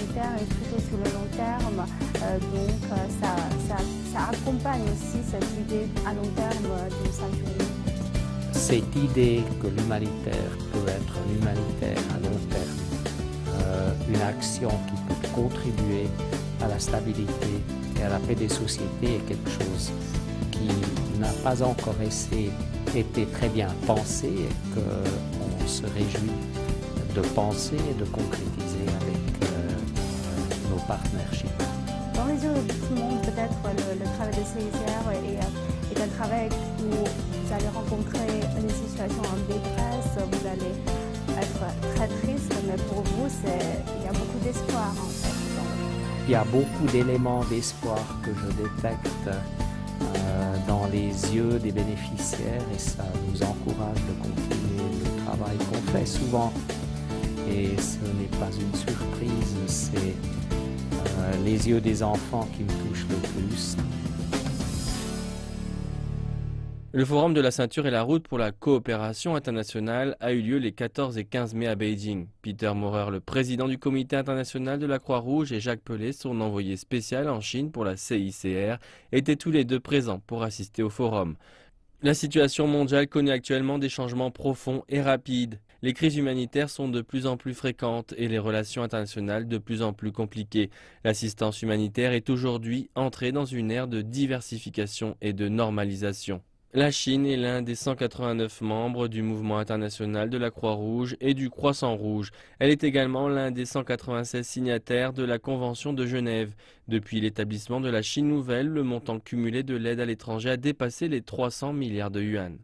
humanitaire est plutôt sur le long terme, ça accompagne aussi cette idée à long terme d'une sanctuaire. Cette idée que l'humanitaire peut être un humanitaire à long terme, une action qui peut contribuer à la stabilité et à la paix des sociétés est quelque chose qui n'a pas encore été très bien pensé et qu'on se réjouit de penser et de concrétiser avec nos partenaires chinois. Dans les yeux de tout le monde, peut-être le travail de CICR est un travail où vous allez rencontrer des situations en détresse, vous allez être très triste, mais pour vous, il y a beaucoup d'espoir en fait. Il y a beaucoup d'éléments d'espoir que je détecte dans les yeux des bénéficiaires et ça nous encourage de continuer le travail qu'on fait souvent. Et ce n'est pas une surprise, c'est les yeux des enfants qui me touchent le plus. Le Forum de la Ceinture et la Route pour la coopération internationale a eu lieu les 14 et 15 mai à Beijing. Peter Maurer, le président du comité international de la Croix-Rouge, et Jacques Pelé, son envoyé spécial en Chine pour la CICR, étaient tous les deux présents pour assister au forum. La situation mondiale connaît actuellement des changements profonds et rapides. Les crises humanitaires sont de plus en plus fréquentes et les relations internationales de plus en plus compliquées. L'assistance humanitaire est aujourd'hui entrée dans une ère de diversification et de normalisation. La Chine est l'un des 189 membres du mouvement international de la Croix-Rouge et du Croissant-Rouge. Elle est également l'un des 196 signataires de la Convention de Genève. Depuis l'établissement de la Chine nouvelle, le montant cumulé de l'aide à l'étranger a dépassé les 300 milliards de yuan.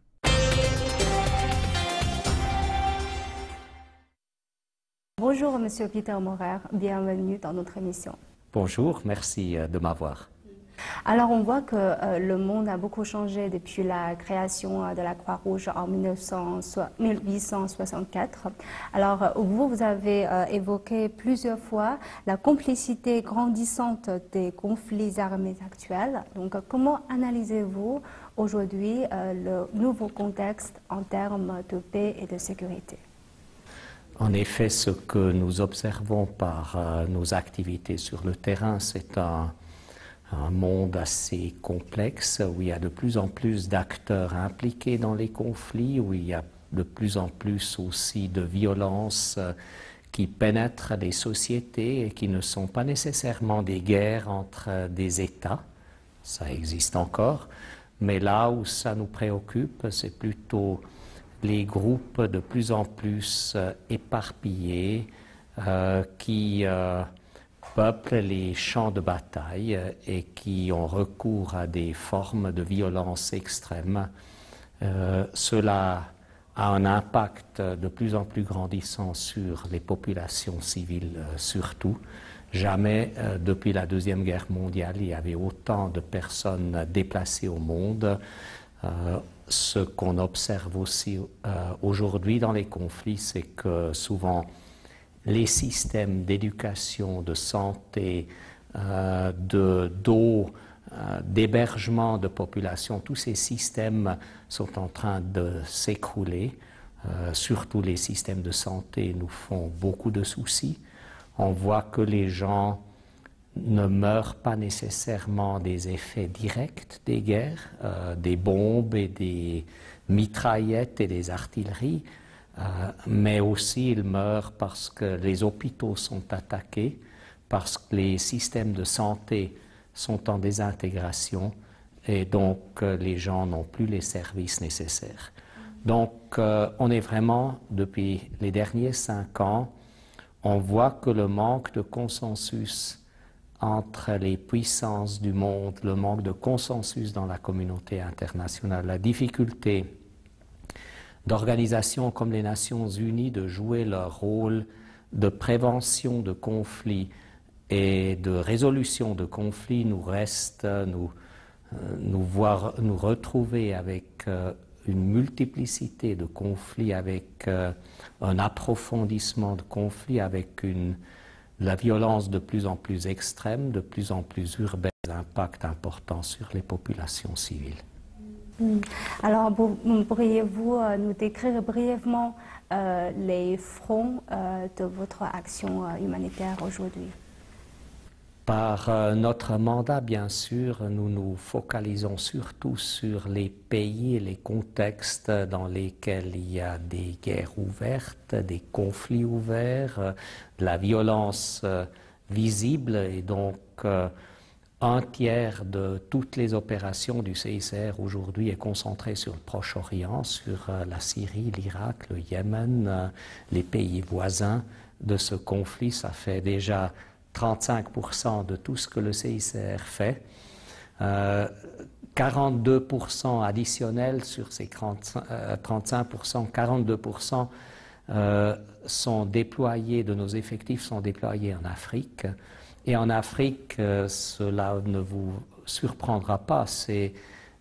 Bonjour Monsieur Peter Maurer, bienvenue dans notre émission. Bonjour, merci de m'avoir. Alors on voit que le monde a beaucoup changé depuis la création de la Croix-Rouge en 1864. Alors vous avez évoqué plusieurs fois la complexité grandissante des conflits armés actuels. Donc comment analysez-vous aujourd'hui le nouveau contexte en termes de paix et de sécurité ? En effet, ce que nous observons par nos activités sur le terrain, c'est un monde assez complexe où il y a de plus en plus d'acteurs impliqués dans les conflits, où il y a de plus en plus aussi de violences qui pénètrent les sociétés et qui ne sont pas nécessairement des guerres entre des États. Ça existe encore, mais là où ça nous préoccupe, c'est plutôt les groupes de plus en plus éparpillés qui peuplent les champs de bataille et qui ont recours à des formes de violence extrême. Cela a un impact de plus en plus grandissant sur les populations civiles surtout. Jamais depuis la Deuxième Guerre mondiale il y avait autant de personnes déplacées au monde. Ce qu'on observe aussi aujourd'hui dans les conflits, c'est que souvent les systèmes d'éducation, de santé, d'eau, d'hébergement de population, tous ces systèmes sont en train de s'écrouler. Surtout les systèmes de santé nous font beaucoup de soucis. On voit que les gens ne meurent pas nécessairement des effets directs des guerres, des bombes et des mitraillettes et des artilleries, mais aussi ils meurent parce que les hôpitaux sont attaqués, parce que les systèmes de santé sont en désintégration et donc les gens n'ont plus les services nécessaires. Donc on est vraiment, depuis les derniers 5 ans, on voit que le manque de consensus entre les puissances du monde, le manque de consensus dans la communauté internationale, la difficulté d'organisations comme les Nations Unies de jouer leur rôle de prévention de conflits et de résolution de conflits nous reste, nous retrouver avec une multiplicité de conflits, avec un approfondissement de conflits, avec la violence de plus en plus extrême, de plus en plus urbaine, impact important sur les populations civiles. Alors, pourriez-vous nous décrire brièvement les fronts de votre action humanitaire aujourd'hui? Par notre mandat, bien sûr, nous nous focalisons surtout sur les pays et les contextes dans lesquels il y a des guerres ouvertes, des conflits ouverts, de la violence visible, et donc un tiers de toutes les opérations du CICR aujourd'hui est concentré sur le Proche-Orient, sur la Syrie, l'Irak, le Yémen, les pays voisins de ce conflit. Ça fait déjà 35% de tout ce que le CICR fait. 42% additionnels sur ces 35%, 42% sont déployés, de nos effectifs sont déployés en Afrique. Et en Afrique, cela ne vous surprendra pas, c'est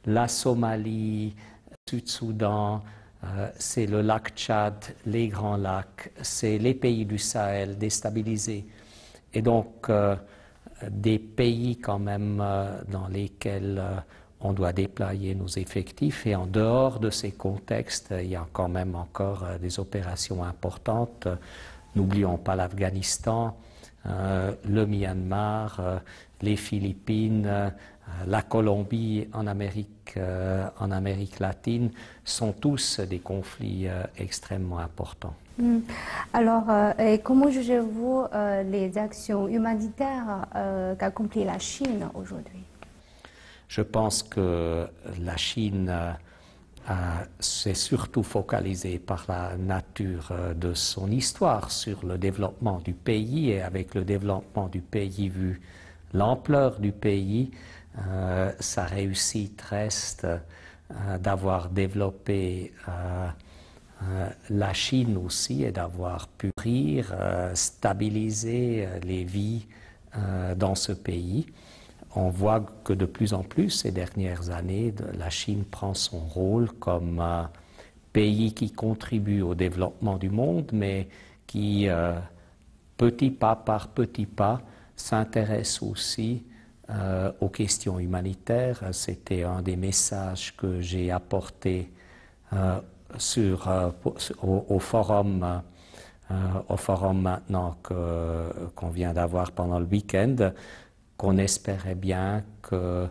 la Somalie, le Sud-Soudan, c'est le lac Tchad, les Grands Lacs, c'est les pays du Sahel déstabilisés. Et donc, des pays quand même dans lesquels on doit déployer nos effectifs. Et en dehors de ces contextes, il y a quand même encore des opérations importantes. N'oublions pas l'Afghanistan, le Myanmar, les Philippines, la Colombie en Amérique latine, sont tous des conflits extrêmement importants. Alors, et comment jugez-vous les actions humanitaires qu'accomplit la Chine aujourd'hui? Je pense que la Chine s'est surtout focalisée par la nature de son histoire sur le développement du pays, et avec le développement du pays, vu l'ampleur du pays, sa réussite reste d'avoir développé la Chine aussi, et d'avoir pu stabiliser les vies dans ce pays. On voit que de plus en plus ces dernières années, la Chine prend son rôle comme pays qui contribue au développement du monde, mais qui, petit pas par petit pas, s'intéresse aussi aux questions humanitaires. C'était un des messages que j'ai apporté au forum maintenant qu'on vient d'avoir pendant le week-end, qu'on espérait bien que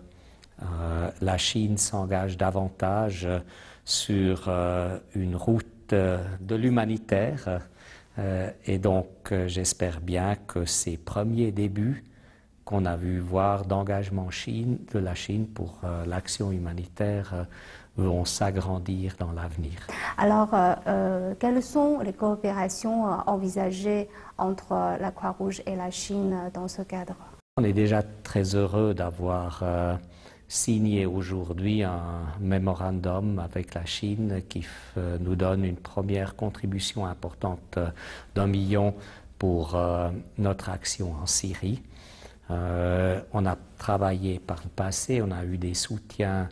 la Chine s'engage davantage sur une route de l'humanitaire, et donc j'espère bien que ces premiers débuts qu'on a vu voir d'engagement de la Chine pour l'action humanitaire vont s'agrandir dans l'avenir. Alors, quelles sont les coopérations envisagées entre la Croix-Rouge et la Chine dans ce cadre? On est déjà très heureux d'avoir signé aujourd'hui un mémorandum avec la Chine qui nous donne une première contribution importante d'1 million pour notre action en Syrie. On a travaillé par le passé, on a eu des soutiens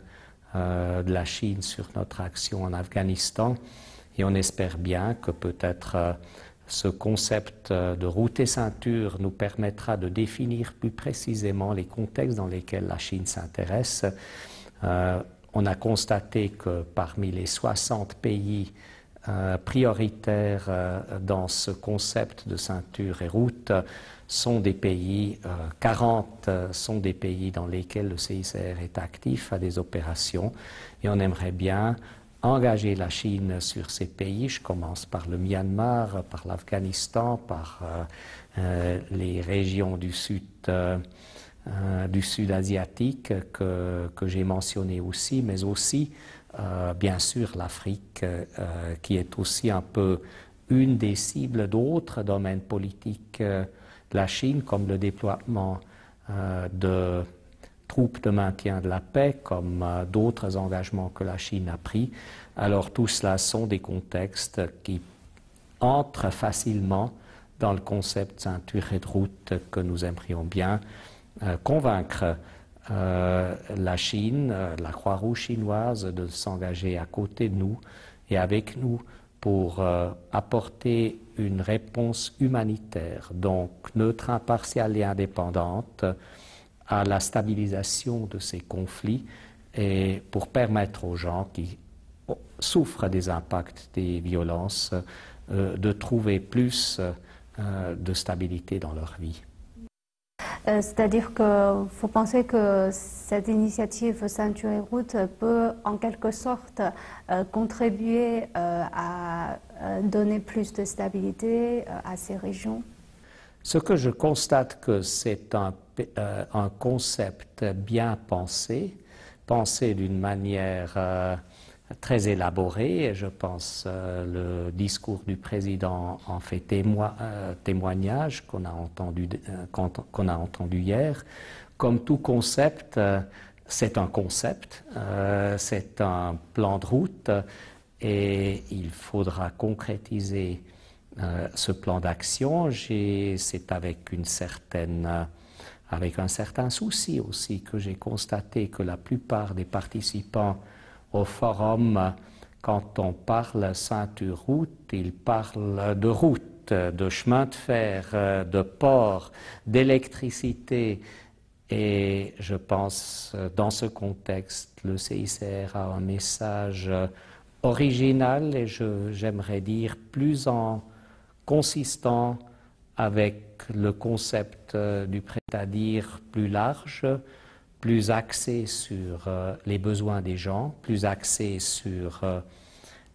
de la Chine sur notre action en Afghanistan, et on espère bien que peut-être ce concept de route et ceinture nous permettra de définir plus précisément les contextes dans lesquels la Chine s'intéresse. On a constaté que parmi les 60 pays prioritaires dans ce concept de ceinture et route, sont des pays, 40 sont des pays dans lesquels le CICR est actif à des opérations, et on aimerait bien engager la Chine sur ces pays. Je commence par le Myanmar, par l'Afghanistan, par les régions du sud asiatique que j'ai mentionné aussi, mais aussi bien sûr l'Afrique qui est aussi un peu une des cibles d'autres domaines politiques de la Chine, comme le déploiement de troupes de maintien de la paix, comme d'autres engagements que la Chine a pris. Alors tout cela sont des contextes qui entrent facilement dans le concept ceinture et de route que nous aimerions bien convaincre la Chine, la Croix-Rouge chinoise, de s'engager à côté de nous et avec nous pour apporter une réponse humanitaire, donc neutre, impartiale et indépendante, à la stabilisation de ces conflits, et pour permettre aux gens qui souffrent des impacts des violences de trouver plus de stabilité dans leur vie. C'est-à-dire que vous pensez que cette initiative Ceinture et Route peut en quelque sorte contribuer à donner plus de stabilité à ces régions? Ce que je constate que c'est un concept bien pensé, pensé d'une manière très élaborée, et je pense le discours du président en fait témoignage qu'on a entendu hier. Comme tout concept, c'est un concept, c'est un plan de route et il faudra concrétiser ce plan d'action. C'est avec un certain souci aussi que j'ai constaté que la plupart des participants au forum, quand on parle ceinture route, ils parlent de route, de chemin de fer, de port, d'électricité. Et je pense, dans ce contexte, le CICR a un message original et j'aimerais dire plus consistant avec le concept du prêt-à-dire plus large, plus axé sur les besoins des gens, plus axé sur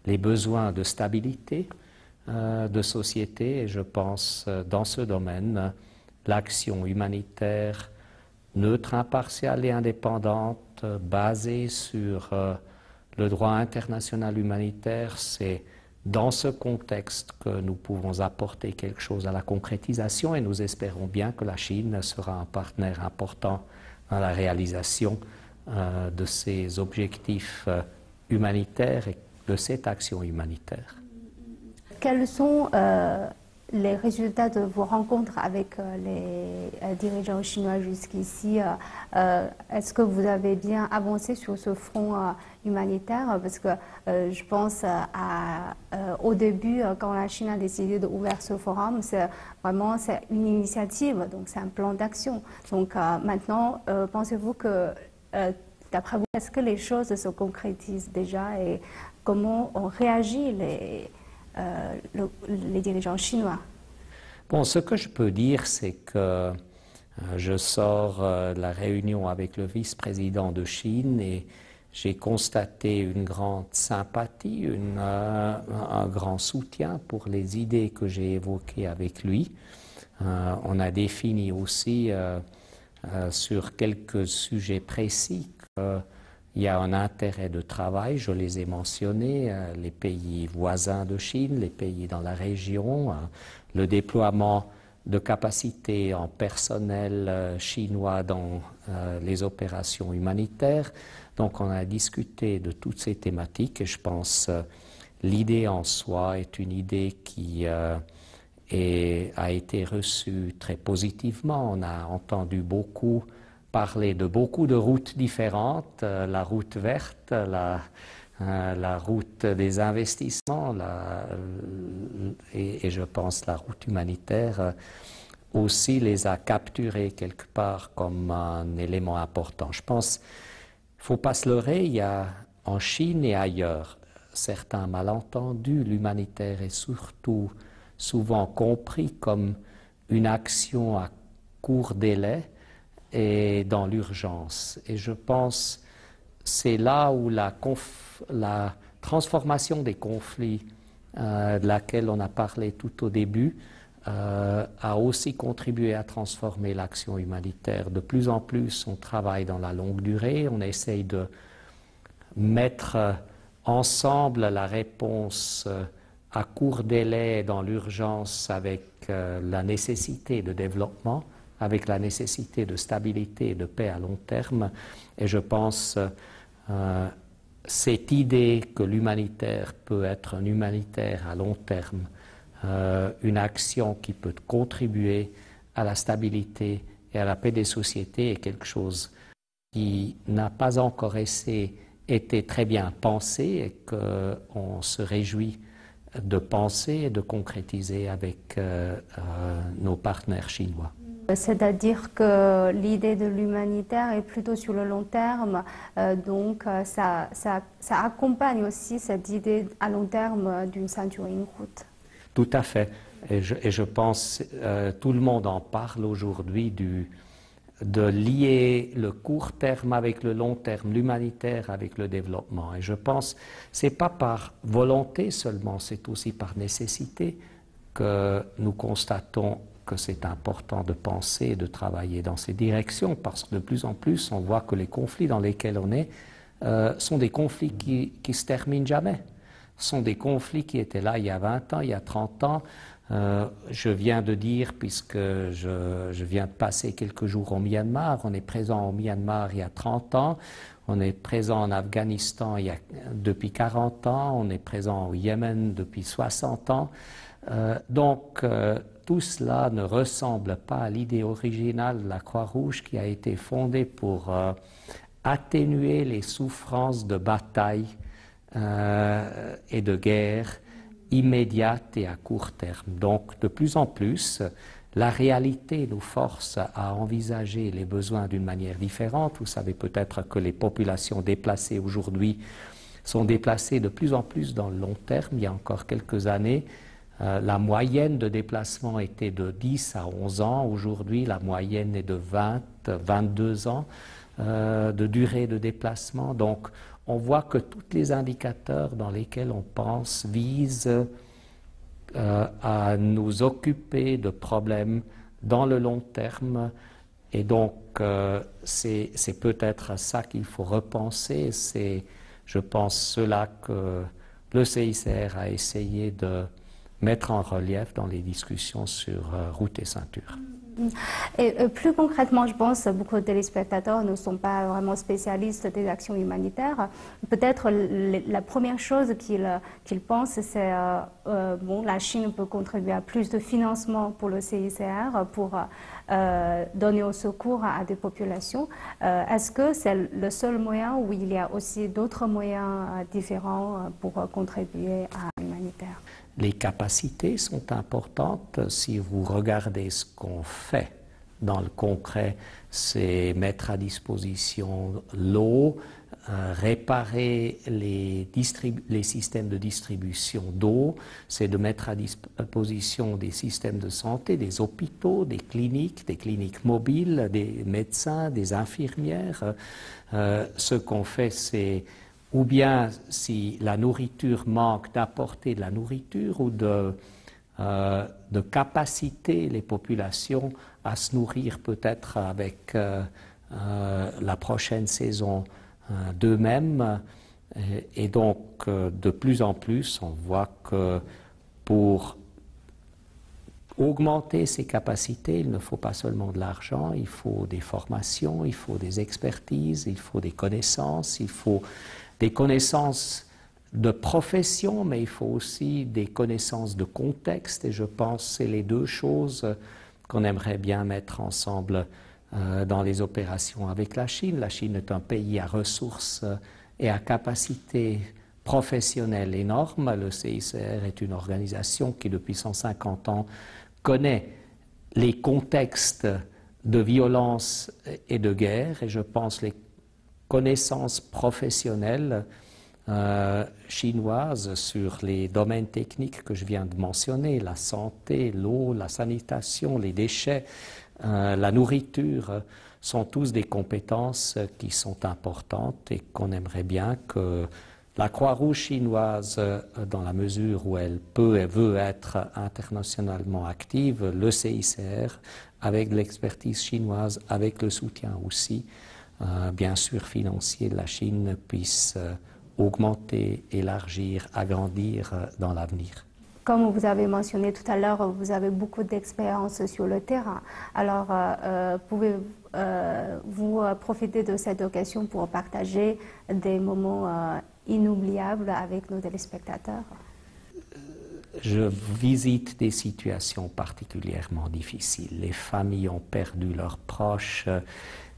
les besoins de stabilité de société. Et je pense, dans ce domaine, l'action humanitaire neutre, impartiale et indépendante, basée sur le droit international humanitaire, c'est dans ce contexte que nous pouvons apporter quelque chose à la concrétisation et nous espérons bien que la Chine sera un partenaire important dans la réalisation de ces objectifs humanitaires et de cette action humanitaire. Quels sont les résultats de vos rencontres avec les dirigeants chinois jusqu'ici? Est-ce que vous avez bien avancé sur ce front humanitaire? Parce que je pense au début, quand la Chine a décidé d'ouvrir ce forum, c'est une initiative, donc c'est un plan d'action. Donc maintenant, pensez-vous que, d'après vous, est-ce que les choses se concrétisent déjà et comment ont réagi les dirigeants chinois? Bon, ce que je peux dire, c'est que je sors de la réunion avec le vice-président de Chine et j'ai constaté une grande sympathie, un grand soutien pour les idées que j'ai évoquées avec lui. On a défini aussi sur quelques sujets précis il y a un intérêt de travail, je les ai mentionnés, les pays voisins de Chine, les pays dans la région, le déploiement de capacités en personnel chinois dans les opérations humanitaires. Donc on a discuté de toutes ces thématiques et je pense l'idée en soi est une idée qui a été reçue très positivement. On a entendu parler de beaucoup de routes différentes, la route verte, la route des investissements et je pense la route humanitaire aussi les a capturés quelque part comme un élément important. Je pense qu'il ne faut pas se leurrer, il y a en Chine et ailleurs certains malentendus. L'humanitaire est surtout souvent compris comme une action à court délai et dans l'urgence. Et je pense c'est là où la transformation des conflits de laquelle on a parlé tout au début a aussi contribué à transformer l'action humanitaire. De plus en plus, on travaille dans la longue durée, on essaye de mettre ensemble la réponse à court délai dans l'urgence avec la nécessité de développement, avec la nécessité de stabilité et de paix à long terme. Et je pense cette idée que l'humanitaire peut être un humanitaire à long terme, une action qui peut contribuer à la stabilité et à la paix des sociétés est quelque chose qui n'a pas encore été très bien pensé et qu'on se réjouit de penser et de concrétiser avec nos partenaires chinois. C'est-à-dire que l'idée de l'humanitaire est plutôt sur le long terme, donc ça accompagne aussi cette idée à long terme d'une ceinture et une route. Tout à fait. Et je pense tout le monde en parle aujourd'hui de lier le court terme avec le long terme, l'humanitaire avec le développement. Et je pense que ce n'est pas par volonté seulement, c'est aussi par nécessité que nous constatons que c'est important de penser et de travailler dans ces directions, parce que de plus en plus, on voit que les conflits dans lesquels on est sont des conflits qui se terminent jamais. Ce sont des conflits qui étaient là il y a 20 ans, il y a 30 ans. Je viens de dire, puisque je viens de passer quelques jours au Myanmar, on est présent au Myanmar il y a 30 ans, on est présent en Afghanistan depuis 40 ans, on est présent au Yémen depuis 60 ans. Donc, tout cela ne ressemble pas à l'idée originale de la Croix-Rouge qui a été fondée pour atténuer les souffrances de bataille et de guerre immédiate et à court terme. Donc, de plus en plus, la réalité nous force à envisager les besoins d'une manière différente. Vous savez peut-être que les populations déplacées aujourd'hui sont déplacées de plus en plus dans le long terme. Il y a encore quelques années, la moyenne de déplacement était de 10 à 11 ans. Aujourd'hui, la moyenne est de 20, 22 ans de durée de déplacement. Donc, on voit que tous les indicateurs dans lesquels on pense visent à nous occuper de problèmes dans le long terme. Et donc, c'est peut-être à ça qu'il faut repenser. C'est, je pense, cela que le CICR a essayé de mettre en relief dans les discussions sur route et ceinture. Et plus concrètement, je pense que beaucoup de téléspectateurs ne sont pas vraiment spécialistes des actions humanitaires. Peut-être la première chose qu'ils pensent, c'est bon, la Chine peut contribuer à plus de financement pour le CICR, pour donner au secours à des populations. Est-ce que c'est le seul moyen ou il y a aussi d'autres moyens différents pour contribuer à l'humanitaire? Les capacités sont importantes. Si vous regardez ce qu'on fait dans le concret, c'est mettre à disposition l'eau, réparer les systèmes de distribution d'eau, c'est de mettre à disposition des systèmes de santé, des hôpitaux, des cliniques mobiles, des médecins, des infirmières. Ce qu'on fait, c'est ou bien, si la nourriture manque, d'apporter de la nourriture ou de capaciter les populations à se nourrir peut-être avec la prochaine saison d'eux-mêmes. Et donc, de plus en plus, on voit que pour augmenter ces capacités, il ne faut pas seulement de l'argent, il faut des formations, il faut des expertises, il faut des connaissances, il faut des connaissances de profession, mais il faut aussi des connaissances de contexte. Et je pense que c'est les deux choses qu'on aimerait bien mettre ensemble dans les opérations avec la Chine. La Chine est un pays à ressources et à capacité professionnelle énorme. Le CICR est une organisation qui, depuis 150 ans, connaît les contextes de violence et de guerre. Et je pense les connaissances professionnelles chinoises sur les domaines techniques que je viens de mentionner, la santé, l'eau, la sanitation, les déchets, la nourriture, sont tous des compétences qui sont importantes et qu'on aimerait bien que la Croix-Rouge chinoise, dans la mesure où elle peut et veut être internationalement active, le CICR, avec l'expertise chinoise, avec le soutien aussi, bien sûr financier de la Chine, puisse augmenter, élargir, agrandir dans l'avenir. Comme vous avez mentionné tout à l'heure, vous avez beaucoup d'expérience sur le terrain. Alors, pouvez-vous profiter de cette occasion pour partager des moments inoubliables avec nos téléspectateurs? Je visite des situations particulièrement difficiles. Les familles ont perdu leurs proches,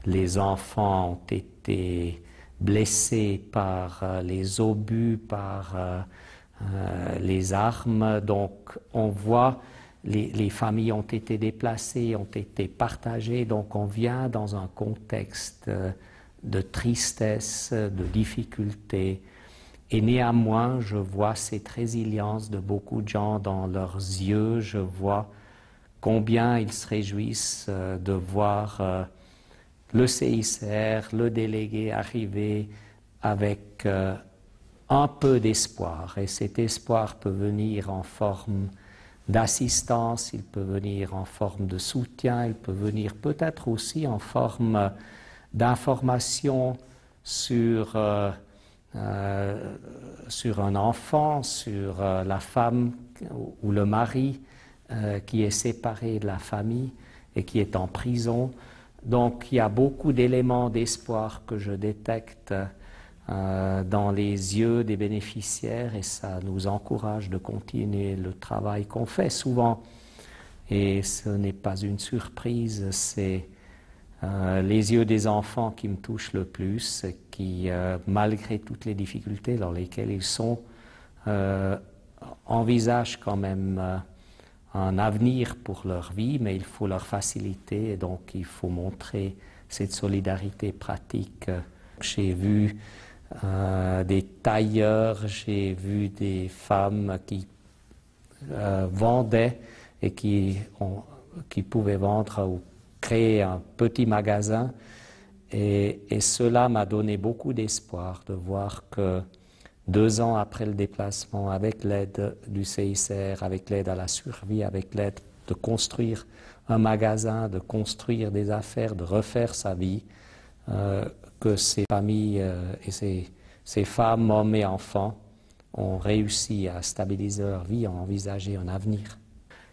les enfants ont été blessés par les obus, par les armes. Donc on voit les familles ont été déplacées, ont été partagées. Donc on vient dans un contexte de tristesse, de difficulté. Et néanmoins, je vois cette résilience de beaucoup de gens dans leurs yeux. Je vois combien ils se réjouissent de voir le CICR, le délégué arriver avec un peu d'espoir. Et cet espoir peut venir en forme d'assistance, il peut venir en forme de soutien, il peut venir peut-être aussi en forme d'information sur un enfant, sur la femme ou le mari qui est séparé de la famille et qui est en prison. Donc il y a beaucoup d'éléments d'espoir que je détecte dans les yeux des bénéficiaires et ça nous encourage de continuer le travail qu'on fait souvent. Et ce n'est pas une surprise, c'est les yeux des enfants qui me touchent le plus, qui, malgré toutes les difficultés dans lesquelles ils sont, envisagent quand même un avenir pour leur vie, mais il faut leur faciliter et donc il faut montrer cette solidarité pratique. J'ai vu des tailleurs, j'ai vu des femmes qui vendaient et qui pouvaient vendre ou créer un petit magasin et cela m'a donné beaucoup d'espoir de voir que 2 ans après le déplacement, avec l'aide du CICR, avec l'aide à la survie, avec l'aide de construire un magasin, de construire des affaires, de refaire sa vie, que ces familles et ces femmes, hommes et enfants ont réussi à stabiliser leur vie, à envisager un avenir.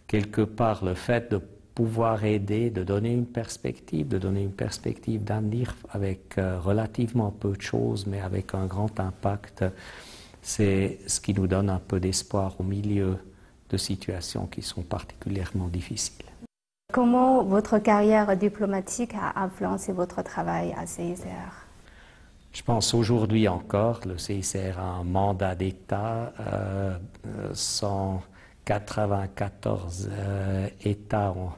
Quelque part, le fait de pouvoir aider, de donner une perspective d'avenir avec relativement peu de choses, mais avec un grand impact, c'est ce qui nous donne un peu d'espoir au milieu de situations qui sont particulièrement difficiles. Comment votre carrière diplomatique a influencé votre travail à CICR? Je pense aujourd'hui encore, le CICR a un mandat d'État, 194 États ont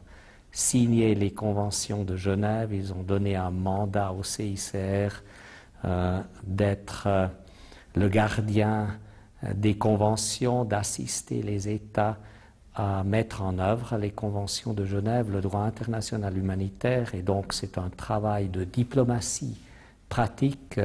signé les conventions de Genève, ils ont donné un mandat au CICR d'être le gardien des conventions, d'assister les États à mettre en œuvre les conventions de Genève, le droit international humanitaire, et donc c'est un travail de diplomatie pratique,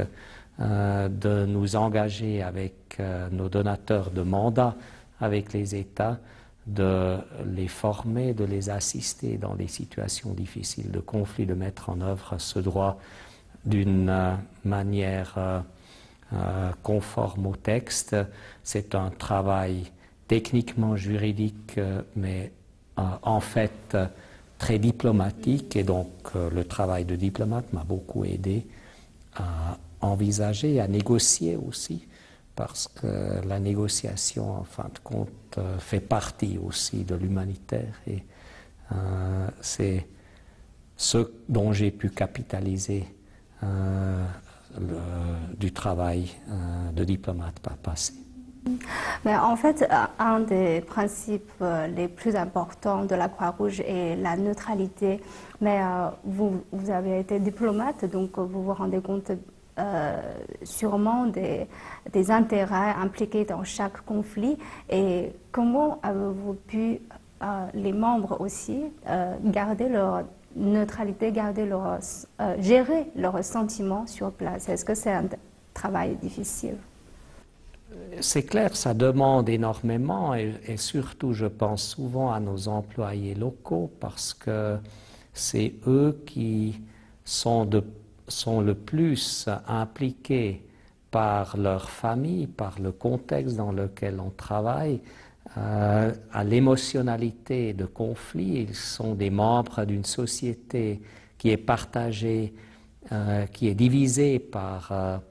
de nous engager avec nos donateurs de mandat, avec les États, de les former, de les assister dans des situations difficiles de conflit, de mettre en œuvre ce droit d'une manière conforme au texte. C'est un travail techniquement juridique, mais en fait très diplomatique, et donc le travail de diplomate m'a beaucoup aidé à envisager, à négocier aussi, parce que la négociation, en fin de compte, fait partie aussi de l'humanitaire, et c'est ce dont j'ai pu capitaliser du travail de diplomate par passé. Mais en fait, un des principes les plus importants de la Croix-Rouge est la neutralité. Mais vous avez été diplomate, donc vous vous rendez compte sûrement des intérêts impliqués dans chaque conflit. Et comment avez-vous pu, les membres aussi, garder leur neutralité, gérer leurs sentiments sur place? Est-ce que c'est un travail difficile? C'est clair, ça demande énormément et surtout, je pense souvent à nos employés locaux parce que c'est eux qui sont le plus impliqués par leur famille, par le contexte dans lequel on travaille, à l'émotionnalité de conflit. Ils sont des membres d'une société qui est partagée, qui est divisée par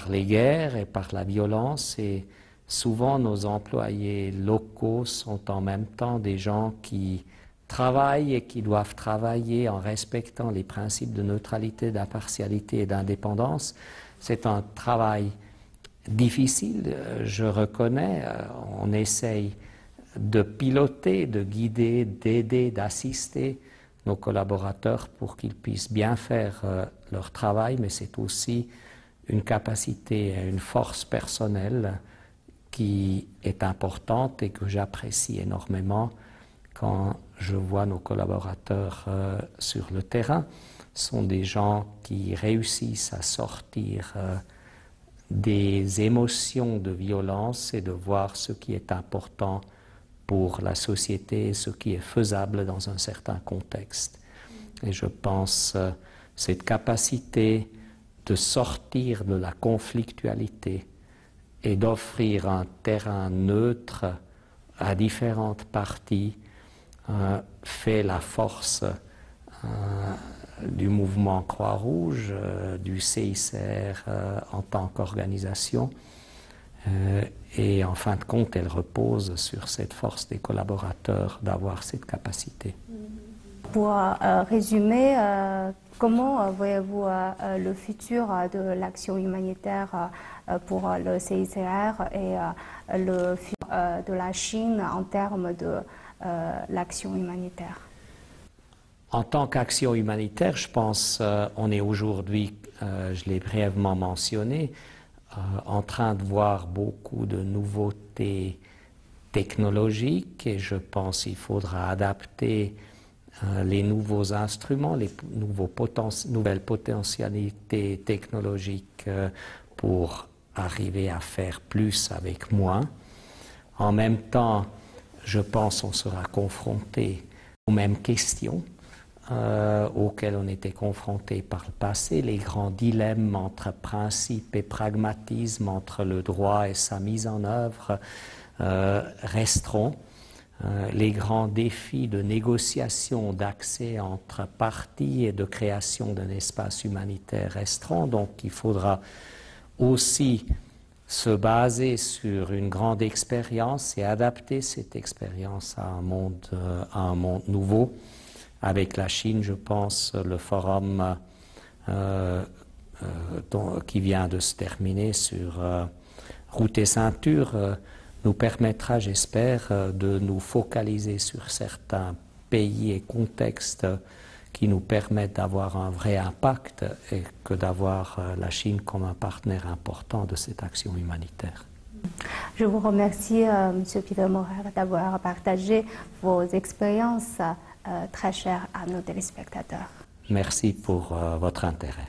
les guerres et par la violence, et souvent nos employés locaux sont en même temps des gens qui travaillent et qui doivent travailler en respectant les principes de neutralité, d'impartialité et d'indépendance. C'est un travail difficile, je reconnais, on essaye de piloter, de guider, d'aider, d'assister nos collaborateurs pour qu'ils puissent bien faire leur travail, mais c'est aussi une capacité, une force personnelle qui est importante et que j'apprécie énormément quand je vois nos collaborateurs sur le terrain sont des gens qui réussissent à sortir des émotions de violence et de voir ce qui est important pour la société et ce qui est faisable dans un certain contexte. Et je pense cette capacité de sortir de la conflictualité et d'offrir un terrain neutre à différentes parties fait la force du mouvement Croix-Rouge, du CICR en tant qu'organisation. Et en fin de compte, elle repose sur cette force des collaborateurs d'avoir cette capacité. Pour résumer, comment voyez-vous le futur de l'action humanitaire pour le CICR et le futur de la Chine en termes de l'action humanitaire? En tant qu'action humanitaire, je pense on est aujourd'hui, je l'ai brièvement mentionné, en train de voir beaucoup de nouveautés technologiques et je pense qu'il faudra adapter les nouveaux instruments, les nouvelles potentialités technologiques pour arriver à faire plus avec moins. En même temps, je pense qu'on sera confronté aux mêmes questions auxquelles on était confronté par le passé, les grands dilemmes entre principe et pragmatisme, entre le droit et sa mise en œuvre resteront. Les grands défis de négociation, d'accès entre parties et de création d'un espace humanitaire resteront. Donc il faudra aussi se baser sur une grande expérience et adapter cette expérience à un monde nouveau. Avec la Chine, je pense, le forum qui vient de se terminer sur route et ceinture nous permettra, j'espère, de nous focaliser sur certains pays et contextes qui nous permettent d'avoir un vrai impact et que d'avoir la Chine comme un partenaire important de cette action humanitaire. Je vous remercie, M. Peter Maurer, d'avoir partagé vos expériences très chères à nos téléspectateurs. Merci pour votre intérêt.